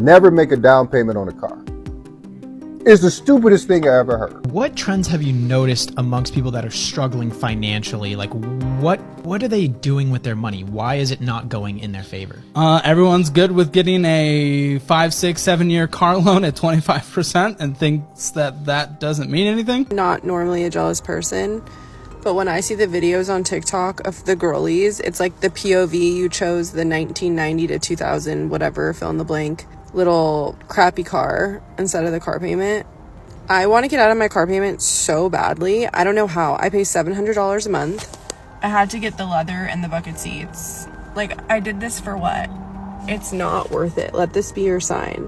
Never make a down payment on a car. It's the stupidest thing I ever heard. What trends have you noticed amongst people that are struggling financially? Like what are they doing with their money? Why is it not going in their favor? Everyone's good with getting a 5, 6, 7-year car loan at 25% and thinks that doesn't mean anything. Not normally a jealous person, but when I see the videos on TikTok of the girlies, it's like the POV, you chose the 1990 to 2000, whatever, fill in the blank, little crappy car instead of the car payment. I want to get out of my car payment so badly. I don't know how. I pay $700 a month. I had to get the leather and the bucket seats. Like, I did this for what? It's not worth it. Let this be your sign.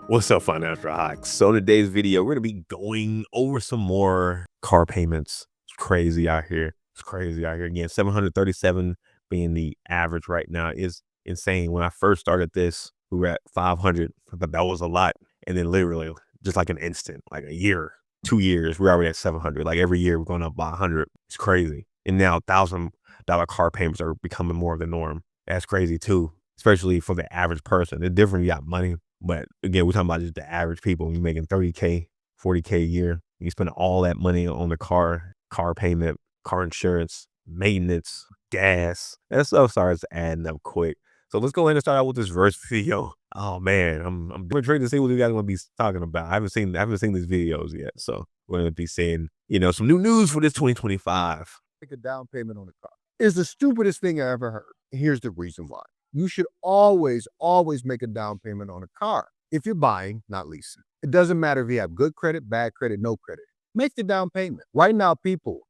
What's up, Financial Hacks? So in today's video, we're going to be going over some more car payments. It's crazy out here. Again, 737 being the average right now is insane. When I first started this, we were at 500. I thought that was a lot. And then literally just like an instant, like a year, 2 years, we're already at 700. Like every year we're going up by 100. It's crazy. And now $1,000 car payments are becoming more of the norm. That's crazy too, especially for the average person. It's different. You got money, but again, we're talking about just the average people. You're making 30K, 40K a year. You spend all that money on the car payment, car insurance, maintenance, gas. That stuff starts adding up quick. So let's go ahead and start out with this first video. Oh man, I'm intrigued to see what you guys are going to be talking about. I haven't seen these videos yet. So we're going to be seeing, some new news for this 2025. Make a down payment on a car. It's the stupidest thing I ever heard. Here's the reason why. You should always make a down payment on a car if you're buying, not leasing. It doesn't matter if you have good credit, bad credit, no credit. Make the down payment. Right now,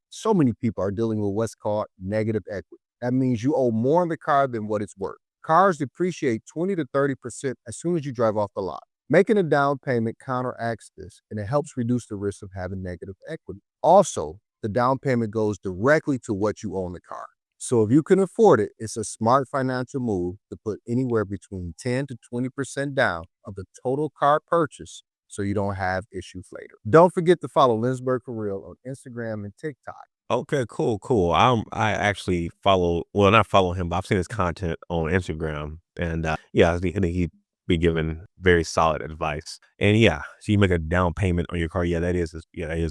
so many people are dealing with what's called negative equity. That means you owe more on the car than what it's worth. Cars depreciate 20 to 30% as soon as you drive off the lot. Making a down payment counteracts this, and it helps reduce the risk of having negative equity. Also, the down payment goes directly to what you owe on the car. So if you can afford it, it's a smart financial move to put anywhere between 10 to 20% down of the total car purchase so you don't have issues later. Don't forget to follow Lynnsburg for Real on Instagram and TikTok. Okay, cool. I actually not follow him, but I've seen his content on Instagram, and I think he'd be giving very solid advice. And so you make a down payment on your car. That is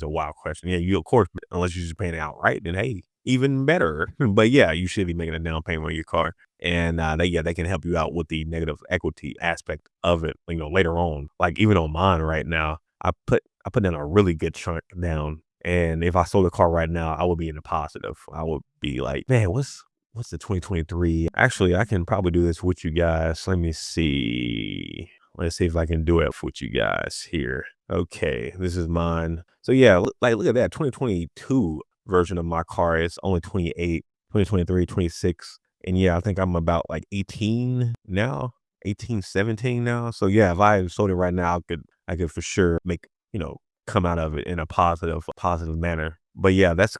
a wild question. You of course, unless you're just paying it outright, then hey, even better. But you should be making a down payment on your car, and they can help you out with the negative equity aspect of it. Later on, like even on mine right now, I put down a really good chunk down. And if I sold the car right now, I would be in the positive. I would be like, man, what's the 2023? Actually, I can probably do this with you guys. Let me see. Let's see if I can do it with you guys here. Okay, this is mine. So look at that. 2022 version of my car is only 28, 2023, 26. And I think I'm about like 18 now, 18, 17 now. So if I sold it right now, I could for sure make, come out of it in a positive manner. But that's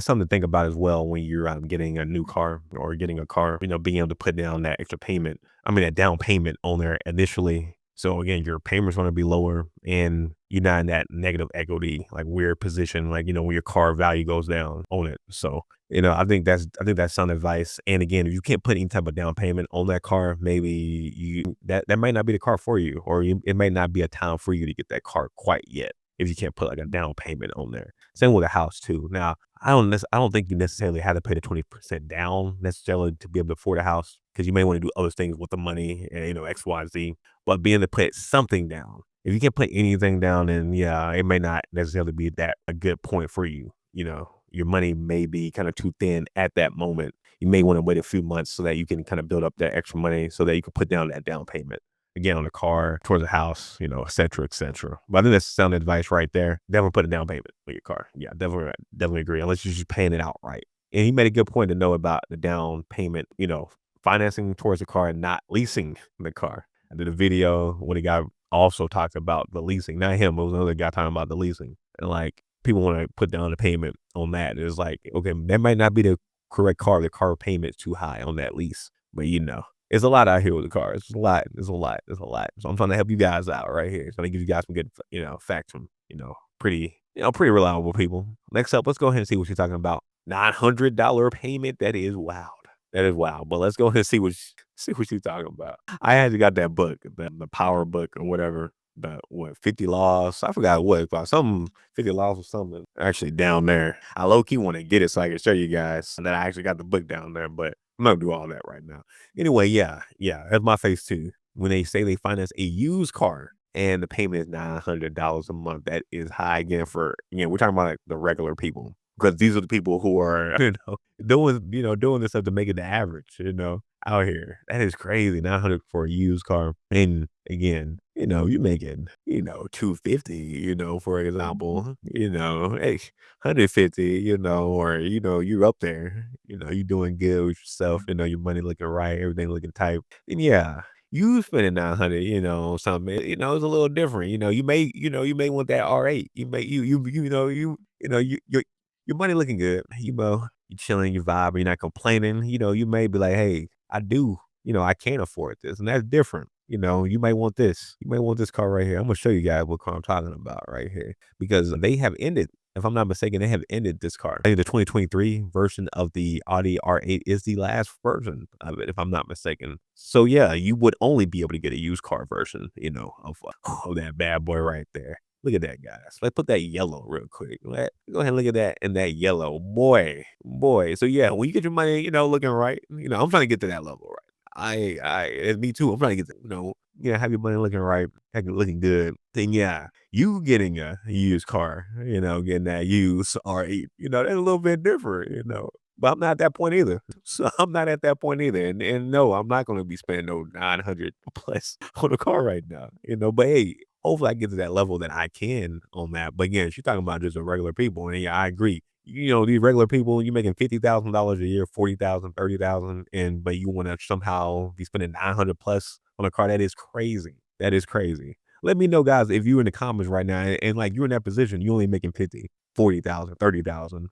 something to think about as well when you're getting a new car or getting a car, being able to put down that extra payment. That down payment on there initially. So again, your payment's going to be lower and you're not in that negative equity, like weird position, like, when your car value goes down on it. So, I think that's sound advice. And again, if you can't put any type of down payment on that car, maybe that might not be the car for you, or it may not be a time for you to get that car quite yet, if you can't put like a down payment on there. Same with a house too. Now, I don't think you necessarily have to pay the 20% down necessarily to be able to afford a house, because you may want to do other things with the money and, X, Y, Z, but being able to put something down. If you can't put anything down, then it may not necessarily be a good point for you. Your money may be kind of too thin at that moment. You may want to wait a few months so that you can kind of build up that extra money so that you can put down that down payment. Again, on the car, towards the house, et cetera, et cetera. But I think that's sound advice right there. Definitely put a down payment on your car. Yeah, definitely agree. Unless you're just paying it outright. And he made a good point to know about the down payment, financing towards the car and not leasing the car. I did a video when the guy also talked about the leasing. Not him, it was another guy talking about the leasing. And like, people want to put down the payment on that. It's like, okay, that might not be the correct car. The car payment's too high on that lease. But it's a lot out here with the car. It's a lot. So I'm trying to help you guys out right here. So I give you guys some good, facts from, pretty reliable people. Next up, let's go ahead and see what you're talking about. $900 payment. That is wild. That is wild. But let's go ahead and see what you're talking about. I actually got that book, the power book or whatever. The what 50 laws. I forgot what about some 50 laws or something actually down there. I low key want to get it so I can show you guys that I actually got the book down there, but I'm not gonna do all that right now. Anyway, yeah, that's my face too. When they say they finance a used car and the payment is $900 a month, that is high again for we're talking about like the regular people. Because these are the people who are, doing this stuff to make it the average, out here. That is crazy. 900 for a used car. And again, you making, 250, for example, hey, 150, or, you're up there, you doing good with yourself, your money looking right, everything looking tight. And yeah, you spending 900, something, it's a little different. You may want that R8. You may, your money looking good. You chilling, you vibe, you're not complaining. You may be like, hey, I can't afford this. And that's different. You may want this. You may want this car right here. I'm gonna show you guys what car I'm talking about right here. Because they have ended, if I'm not mistaken, they have ended this car. I think the 2023 version of the Audi R8 is the last version of it, if I'm not mistaken. So yeah, you would only be able to get a used car version, of that bad boy right there. Look at that, guys. Let's put that yellow real quick. Go ahead and look at that and that yellow. Boy. So yeah, when you get your money, looking right, I'm trying to get to that level, right? It's me too. I'm trying to get, have your money looking right, looking good. Then yeah, you getting a used car, getting that used R8, that's a little bit different, But I'm not at that point either. So I'm not at that point either. And no, I'm not going to be spending no 900 plus on a car right now, But hey, hopefully I get to that level that I can on that. But again, she's talking about just the regular people. And yeah, I agree. These regular people, you making $50,000 a year, 40,000, 30,000, but you want to somehow be spending 900 plus on a car. That is crazy. That is crazy. Let me know, guys, if you're in the comments right now and like you're in that position, you only making 50, 40,000, 30,000.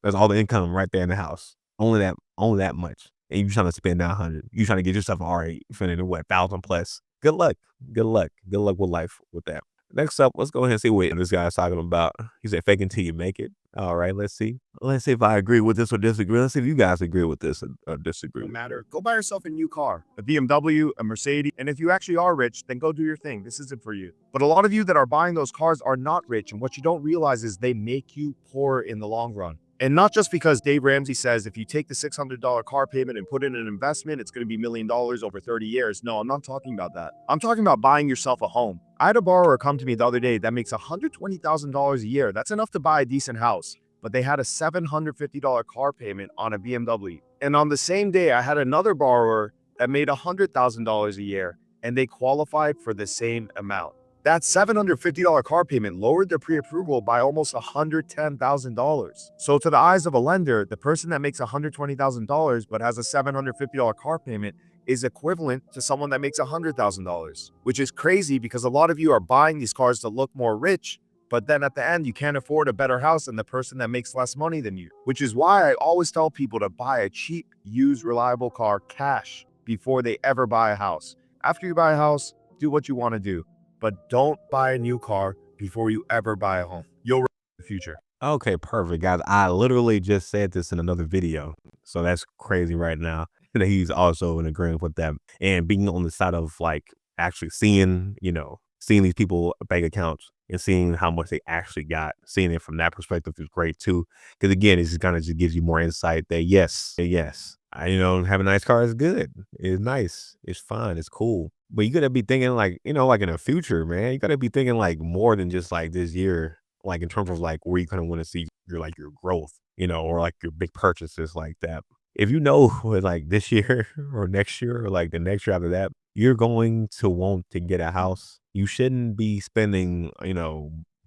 That's all the income right there in the house. Only that much. And you trying to spend 900. You trying to get yourself an R8, spending what, 1,000 plus. Good luck. Good luck. Good luck with life with that. Next up, let's go ahead and see what this guy's talking about. He said, fake until you make it. All right, let's see. Let's see if I agree with this or disagree. Let's see if you guys agree with this or disagree. No matter. Go buy yourself a new car, a BMW, a Mercedes. And if you actually are rich, then go do your thing. This isn't for you. But a lot of you that are buying those cars are not rich. And what you don't realize is they make you poor in the long run. And not just because Dave Ramsey says if you take the $600 car payment and put it in an investment, it's going to be $1 million over 30 years. No, I'm not talking about that. I'm talking about buying yourself a home. I had a borrower come to me the other day that makes $120,000 a year. That's enough to buy a decent house. But they had a $750 car payment on a BMW. And on the same day, I had another borrower that made $100,000 a year and they qualified for the same amount. That $750 car payment lowered their pre-approval by almost $110,000. So to the eyes of a lender, the person that makes $120,000 but has a $750 car payment is equivalent to someone that makes $100,000, which is crazy because a lot of you are buying these cars to look more rich, but then at the end, you can't afford a better house than the person that makes less money than you, which is why I always tell people to buy a cheap, used, reliable car cash before they ever buy a house. After you buy a house, do what you want to do. But don't buy a new car before you ever buy a home. You'll regret the future. Okay, perfect, guys. I literally just said this in another video. So that's crazy right now. And he's also in agreement with that. And being on the side of like actually seeing these people bank accounts and seeing how much they actually got, seeing it from that perspective is great too. Because again, it just kind of just gives you more insight that yes, have a nice car is good. It's nice. It's fun. It's cool. But you gotta be thinking like, like in the future, man. You gotta be thinking like more than just like this year, like in terms of like where you kind of want to see your growth, or like your big purchases like that. If with like this year or next year or like the next year after that, you're going to want to get a house. You shouldn't be spending,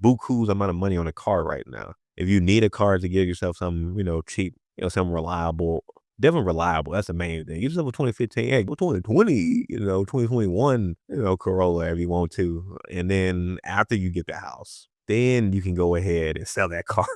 buku's amount of money on a car right now. If you need a car to get yourself something, cheap, something reliable, definitely reliable. That's the main thing. Get yourself a 2015, hey, 2020, 2021, Corolla if you want to. And then after you get the house, then you can go ahead and sell that car,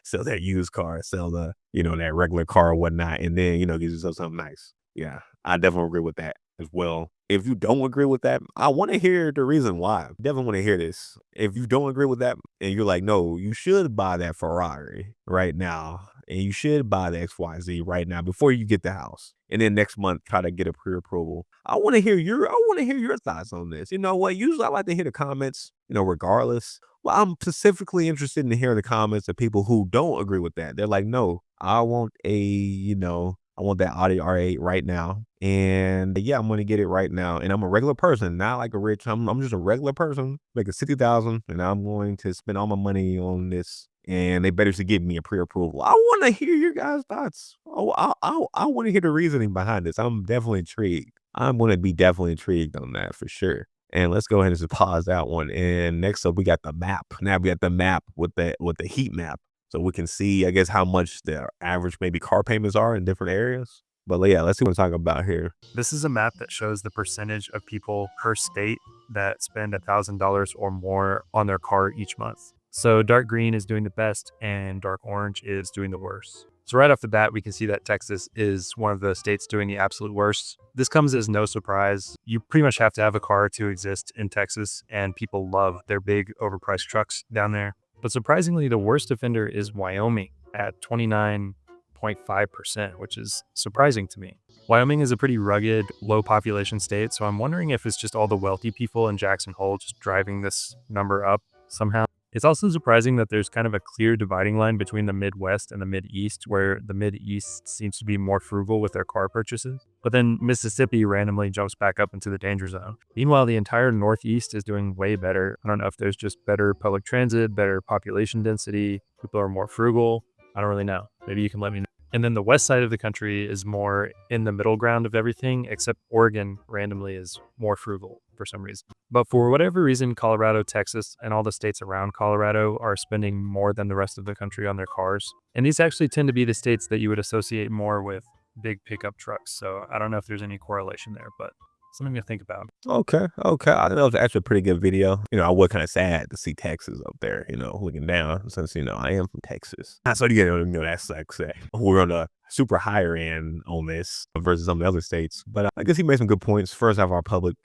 sell that used car, sell the, that regular car or whatnot. And then, get yourself something nice. Yeah, I definitely agree with that as well. If you don't agree with that, I want to hear the reason why. Definitely want to hear this. If you don't agree with that and you're like, no, you should buy that Ferrari right now, and you should buy the XYZ right now before you get the house. And then next month, try to get a pre-approval. I want to hear your thoughts on this. You know what? Usually I like to hear the comments, regardless. Well, I'm specifically interested in hearing the comments of people who don't agree with that. They're like, no, I want I want that Audi R8 right now. And yeah, I'm going to get it right now. And I'm a regular person, not like a rich. I'm just a regular person making 60,000, and I'm going to spend all my money on this. And they better to give me a pre-approval. I want to hear your guys' thoughts. Oh, I want to hear the reasoning behind this. I'm definitely intrigued. I'm going to be definitely intrigued on that for sure. And let's go ahead and just pause that one. And next up, we got the map. Now we got the map with the heat map. So we can see, I guess, how much the average maybe car payments are in different areas. But yeah, let's see what I'm talking about here. This is a map that shows the percentage of people per state that spend $1,000 or more on their car each month. So dark green is doing the best and dark orange is doing the worst. So right off the bat, we can see that Texas is one of the states doing the absolute worst. This comes as no surprise. You pretty much have to have a car to exist in Texas, and people love their big overpriced trucks down there. But surprisingly, the worst offender is Wyoming at 29.5%, which is surprising to me. Wyoming is a pretty rugged, low population state, so I'm wondering if it's just all the wealthy people in Jackson Hole just driving this number up somehow. It's also surprising that there's kind of a clear dividing line between the Midwest and the Mideast, where the Mideast seems to be more frugal with their car purchases. But then Mississippi randomly jumps back up into the danger zone. Meanwhile, the entire Northeast is doing way better. I don't know if there's just better public transit, better population density, people are more frugal. I don't really know. Maybe you can let me know. And then the west side of the country is more in the middle ground of everything, except Oregon randomly is more frugal for some reason. But for whatever reason, Colorado, Texas, and all the states around Colorado are spending more than the rest of the country on their cars. And these actually tend to be the states that you would associate more with big pickup trucks. So I don't know if there's any correlation there, but something to think about. Okay. I know it's actually a pretty good video. I was kind of sad to see Texas up there, looking down since, I am from Texas. So that's like say we're on a super higher end on this versus some of the other states. But I guess he made some good points. First off, our public,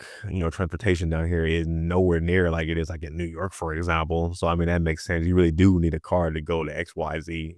transportation down here is nowhere near like it is like in New York, for example. So, I mean, that makes sense. You really do need a car to go to XYZ,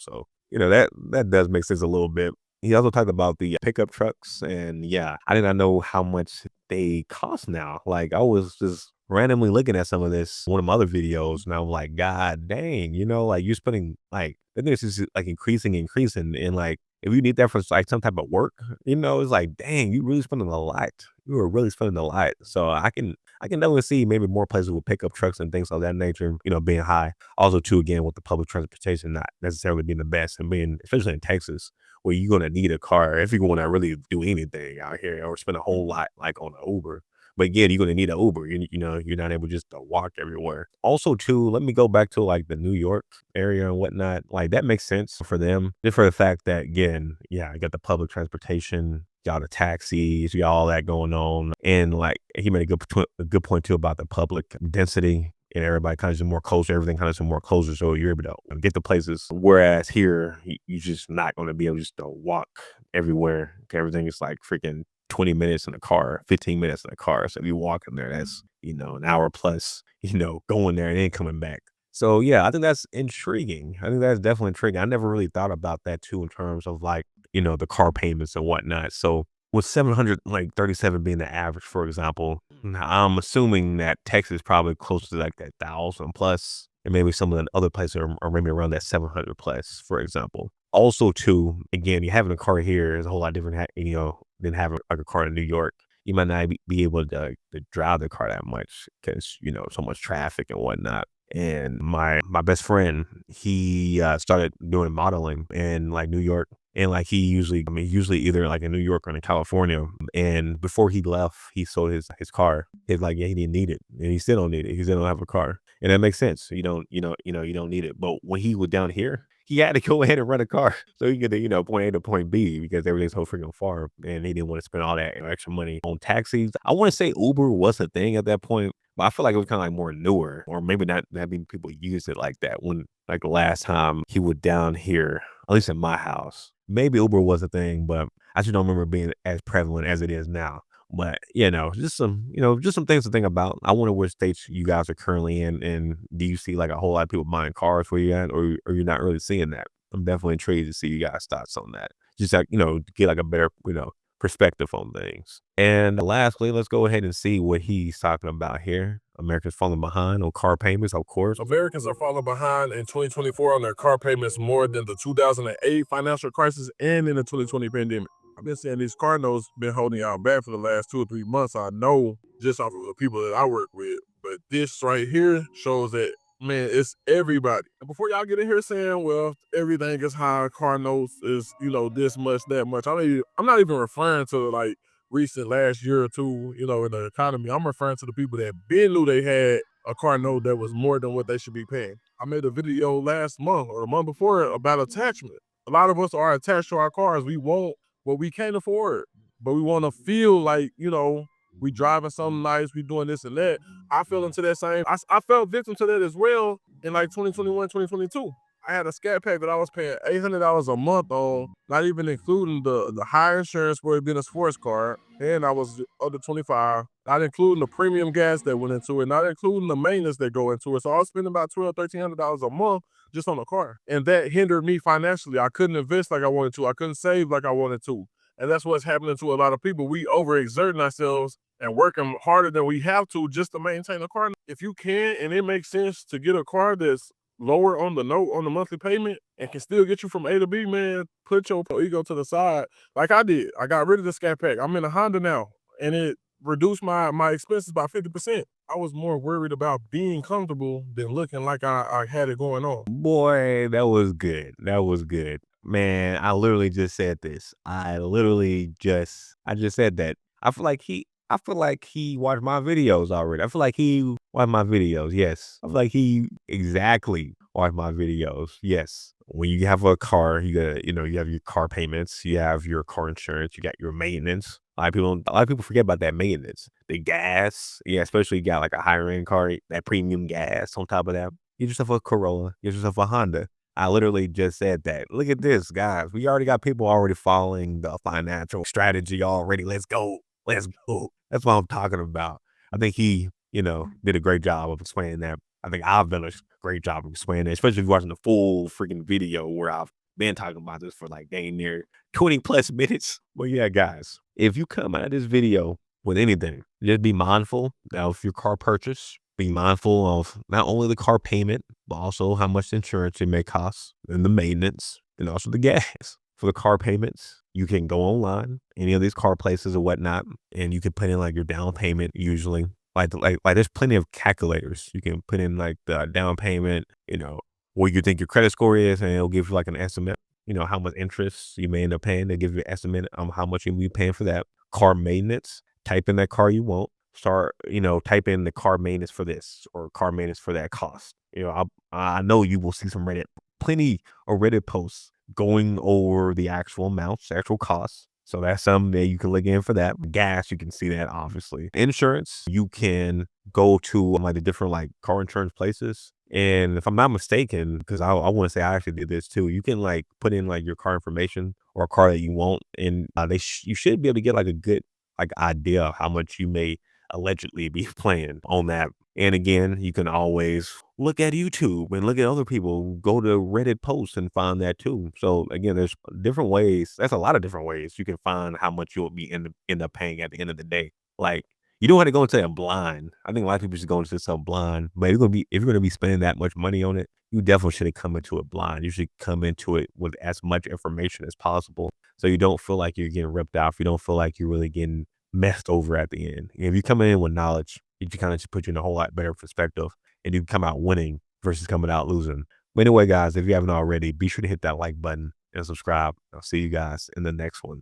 so, that does make sense a little bit. He also talked about the pickup trucks, and yeah, I did not know how much they cost now. Like, I was just randomly looking at some of this, one of my other videos, and I was like, God dang, like you're spending like, then this is like increasing, and like, if you need that for like some type of work, it's like, dang, you really spending a lot. You were really spending a lot. So I can definitely see maybe more places with pickup trucks and things of that nature, being high. Also, too, again, with the public transportation not necessarily being the best, and being, especially in Texas, where you're going to need a car if you want to really do anything out here or spend a whole lot like on an Uber. But again, you're going to need an Uber. You're not able just to walk everywhere. Also, too, let me go back to like the New York area and whatnot. Like, that makes sense for them, just for the fact that, again, yeah, you got the public transportation, you got the taxis, you got all that going on. And like, he made a good point too about the public density. And everybody kind of just more closer, everything kind of more closer, so you're able to get to places. Whereas here, you're just not going to be able just to walk everywhere. Everything is like freaking 20 minutes in a car, 15 minutes in a car. So if you walk in there, that's, an hour plus, going there and then coming back. So yeah, I think that's intriguing. I think that's definitely intriguing. I never really thought about that too, in terms of like, the car payments and whatnot. So with 737 being the average, for example, I'm assuming that Texas is probably close to like that 1,000 plus, and maybe some of the other places are maybe around that 700 plus, for example. Also, too, again, you having a car here is a whole lot different, than having like a car in New York. You might not be able to drive the car that much because, so much traffic and whatnot. And my best friend, he started doing modeling in like New York. And like usually either like in New York or in California. And before he left, he sold his car. He's like, yeah, he didn't need it. And he still don't need it. He still don't have a car. And that makes sense. You don't need it. But when he was down here, he had to go ahead and rent a car so he could get to, point A to point B, because everything's so freaking far. And he didn't want to spend all that extra money on taxis. I want to say Uber was a thing at that point, but I feel like it was kind of like more newer, or maybe not that many people used it like that when, like, the last time he was down here, at least in my house. Maybe Uber was a thing, but I just don't remember being as prevalent as it is now. But, just some things to think about. I wonder which states you guys are currently in, and do you see like a whole lot of people buying cars where you at, or you're not really seeing that? I'm definitely intrigued to see you guys' thoughts on that. Just like, to get like a better, perspective on things. And lastly, let's go ahead and see what he's talking about here. Americans falling behind on car payments, of course. Americans are falling behind in 2024 on their car payments more than the 2008 financial crisis and in the 2020 pandemic. I've been saying these car notes been holding y'all back for the last 2 or 3 months. I know just off of the people that I work with, but this right here shows that, man, it's everybody. And before y'all get in here saying, well, everything is high, car notes is, this much, that much. I'm not even referring to like recent last year or two, in the economy. I'm referring to the people that been knew they had a car note that was more than what they should be paying. I made a video last month or the month before about attachment. A lot of us are attached to our cars. We want what we can't afford, but we want to feel like, we driving something nice, we doing this and that. I fell into that same, I fell victim to that as well in like 2021, 2022. I had a scat pack that I was paying $800 a month on, not even including the high insurance for it being a sports car, and I was under 25, not including the premium gas that went into it, not including the maintenance that go into it. So I was spending about $1,200, $1,300 a month just on the car. And that hindered me financially. I couldn't invest like I wanted to. I couldn't save like I wanted to. And that's what's happening to a lot of people. We overexerting ourselves and working harder than we have to just to maintain a car. If you can, and it makes sense to get a car that's lower on the note on the monthly payment and can still get you from A to B, man, put your ego to the side. Like I did. I got rid of the scat pack. I'm in a Honda now, and it reduced my expenses by 50%. I was more worried about being comfortable than looking like I had it going on. Boy, that was good. That was good. Man, I literally just said this. I just said that. I feel like he watched my videos already. I feel like he watched my videos. Yes. I feel like he exactly watched my videos. Yes. When you have a car, you got, you have your car payments, you have your car insurance, you got your maintenance. A lot of people forget about that maintenance. The gas, yeah, especially you got like a higher end car, that premium gas on top of that. Get yourself a Corolla, get yourself a Honda. I literally just said that. Look at this, guys. We already got people already following the financial strategy already. Let's go. Let's go. That's what I'm talking about. I think he, did a great job of explaining that. I think I've done a great job of explaining it, especially if you're watching the full freaking video where I've been talking about this for like dang near 20 plus minutes. Well, yeah, guys, if you come out of this video with anything, just be mindful of your car purchase. Be mindful of not only the car payment, but also how much insurance it may cost and the maintenance and also the gas. For the car payments, you can go online, any of these car places or whatnot, and you can put in like your down payment usually. Like there's plenty of calculators. You can put in like the down payment, what you think your credit score is, and it'll give you like an estimate, how much interest you may end up paying. They give you an estimate on how much you'll be paying for that. Car maintenance, type in that car you want. Type in the car maintenance for this or car maintenance for that cost. I know you will see plenty of Reddit posts going over the actual amounts, actual costs. So that's something that you can look in for that. Gas, you can see that obviously. Insurance, you can go to like the different like car insurance places. And if I'm not mistaken, because I want to say I actually did this too, you can like put in like your car information or a car that you want, and you should be able to get like a good like idea of how much you may allegedly be playing on that. And again, you can always look at YouTube and look at other people, go to Reddit posts and find that too. So again, there's different ways. That's a lot of different ways you can find how much you'll be end up paying at the end of the day. Like you don't have to go into it blind. I think a lot of people just go into something blind, but if you're gonna be spending that much money on it, you definitely shouldn't come into it blind. You should come into it with as much information as possible, so you don't feel like you're getting ripped off. You don't feel like you're really getting messed over at the end. If you come in with knowledge, it kind of just put you in a whole lot better perspective, and you come out winning versus coming out losing. But anyway, guys, if you haven't already, be sure to hit that like button and subscribe. I'll see you guys in the next one.